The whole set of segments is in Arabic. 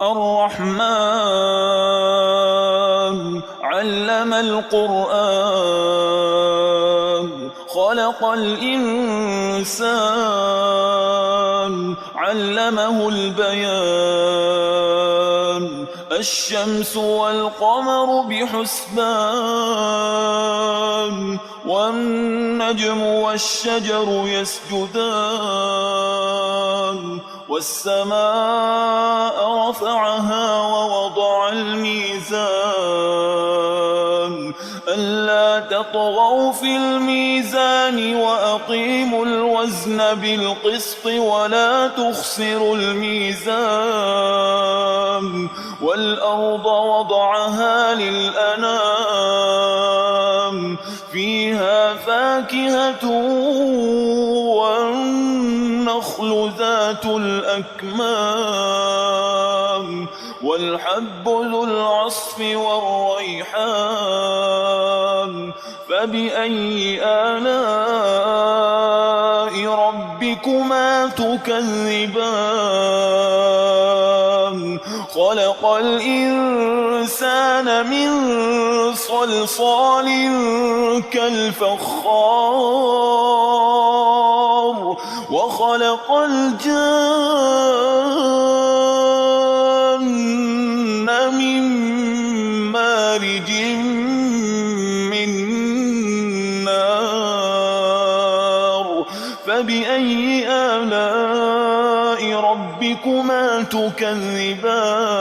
الرحمن علم القرآن خلق الإنسان علمه البيان الشمس والقمر بحسبان والنجم والشجر يسجدان والسماء رفعها ووضع الميزان ألا تطغوا في الميزان وأقيموا الوزن بالقسط ولا تخسروا الميزان والأرض وضعها للأنام فيها فاكهة والنخل ذات الأكمام والحب ذو العصف والريحان فبأي آلاء ربكما تكذبان خلق الإنسان من صلصال كالفخار وخلق الجن من مارج من نار فبأي آلاء ربكما تكذبان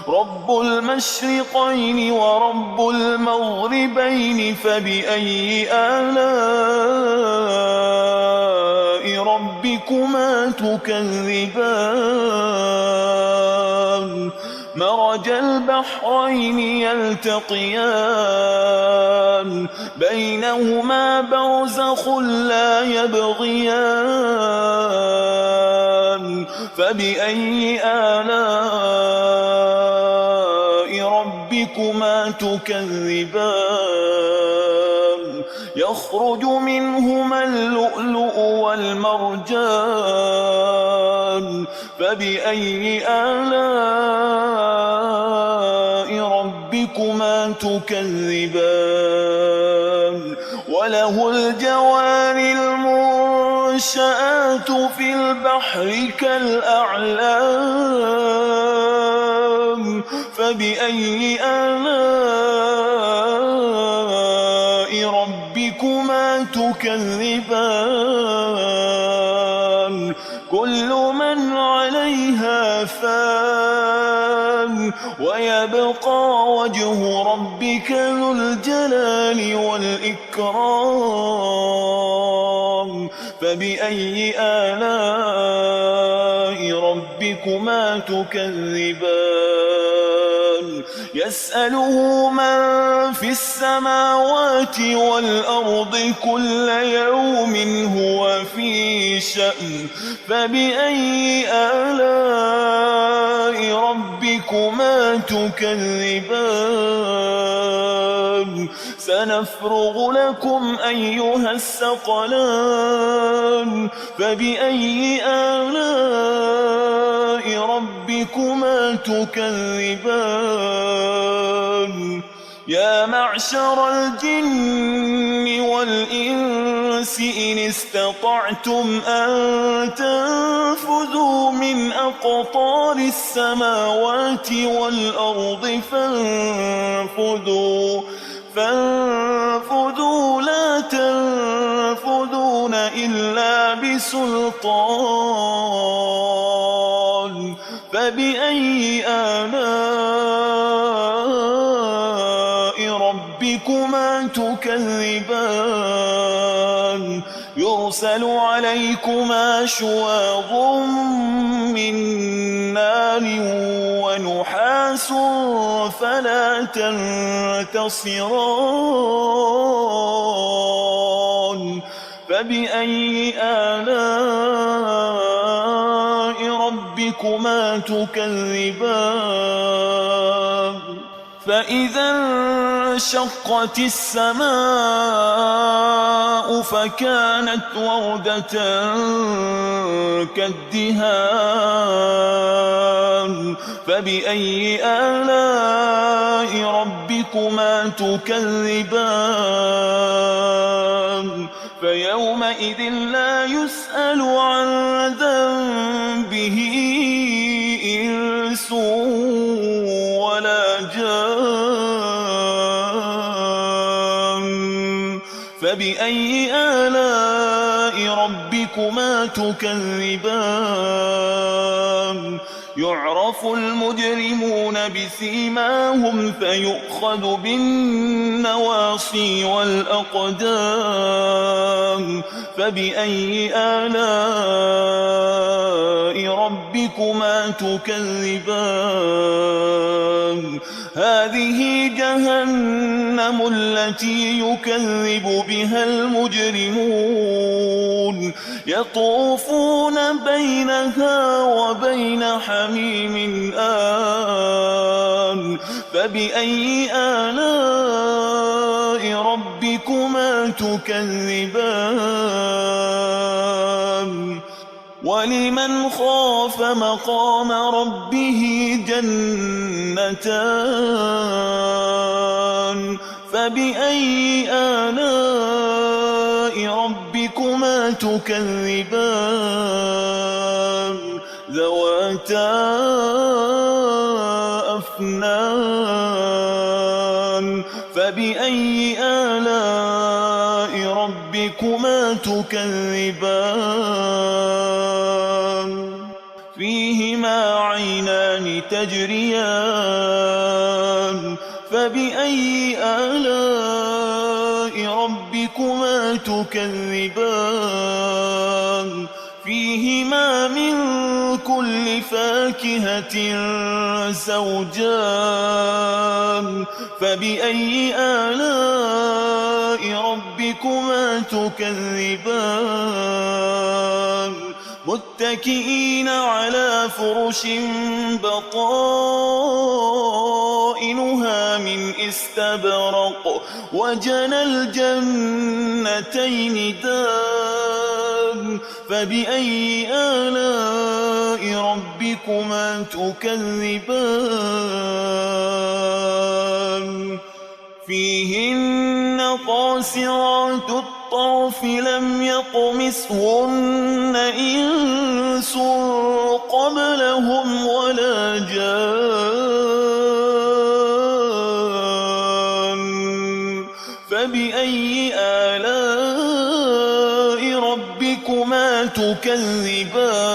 رب المشرقين ورب المغربين فبأي آلاء ربكما تكذبان مرج البحرين يلتقيان بينهما برزخ لا يبغيان فبأي آلاء ربكما تكذبان يخرج منهما اللؤلؤ والمرجان فبأي آلاء ربكما تكذبان وله الجوار المنشآت في البحر كالأعلام فبأي آلاء ربكما تكذبان كل من عليها فان ويبقى وجه ربك ذو الجلال والإكرام فبأي آلاء ربكما تكذبان يسأله من في السماوات والأرض كل يوم هو في شأن فبأي آلاء ربكما تكذبان سنفرغ لكم أيها الثقلان فبأي آلاء ربكما تكذبان يا معشر الجن والإنس إن استطعتم أن تنفذوا من أقطار السماوات والأرض فانفذوا لا تنفذون إلا بسلطان فبأي آلاء ربكما تكذبان يرسل عليكما شواظ من نار ونحاس فلا تنتصران فبأي آلاء ربكما تكذبان فإذا انشقت السماء فكانت وردة كالدهان فبأي آلاء ربكما تكذبان فيومئذ لا يسأل عن ذنبه إنس ولا جان فبأي آلاء ربكما تكذبان يعرف المجرمون بسيماهم فيؤخذ بالنواصي والأقدام فبأي آلاء ربكما تكذبان هذه جهنم التي يكذب بها المجرمون يطوفون بينها وبين حميم آن فبأي آلاء ربكما تكذبان ولمن خاف مقام ربه جنتان فبأي آلاء ربكما تكذبان ذواتا أفنان فبأي آلاء ربكما تكذبان فيهما عينان تجريان فبأي آلاء ربكما تكذبان فيهما من كل فاكهة زوجان فبأي آلاء ربكما تكذبان متكئين على فرش بطائنها من استبرق وجنى الجنتين دان فبأي آلاء ربكما تكذبان فيهن قاصرات الطرف لم يطمثهن إنس قبلهم ولا جان فبأي آلاء ربكما تكذبان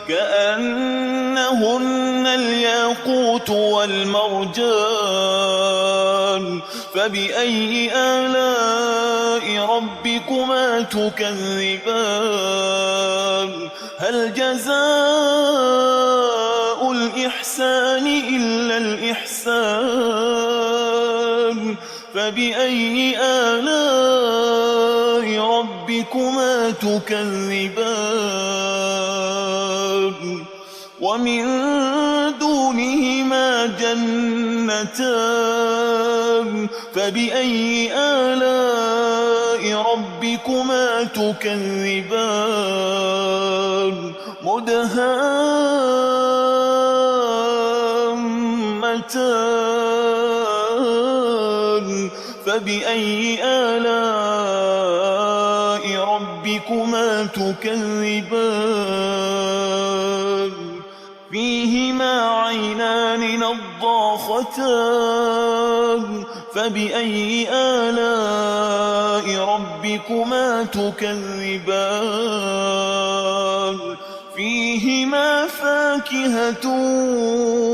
كأنهن الياقوت والمرجان فبأي آلاء ربكما تكذبان هل جزاء الإحسان إلا الإحسان فبأي آلاء ربكما تكذبان ومن دونهما جنتان فبأي آلاء ربكما تكذبان مدهامتان فبأي آلاء ربكما تكذبان فيهما عينان نضاختان فبأي آلاء ربكما تكذبان فيهما فاكهة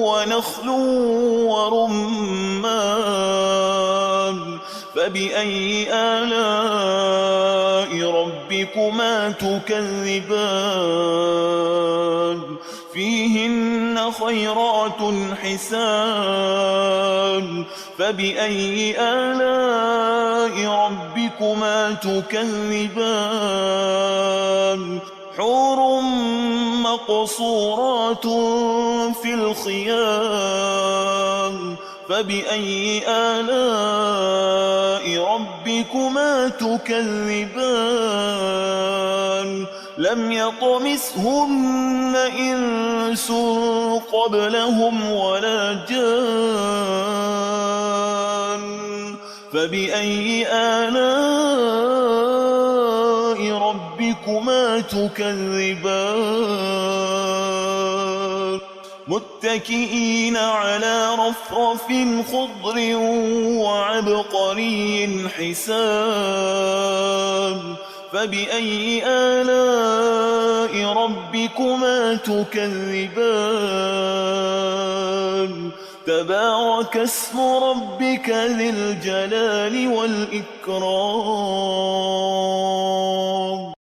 ونخل ورمان فبأي آلاء ربكما تكذبان فيهن خيرات حسان فبأي آلاء ربكما تكذبان حور مقصورات في الخيام فبأي آلاء ربكما تكذبان لم يطمثهن إنس إنس قبلهم ولا جان فبأي آلاء ربكما تكذبان متكئين على رفرف خضر وعبقري حسان فبأي آلاء ربكما تكذبان تبارك اسم ربك ذي الجلال والإكرام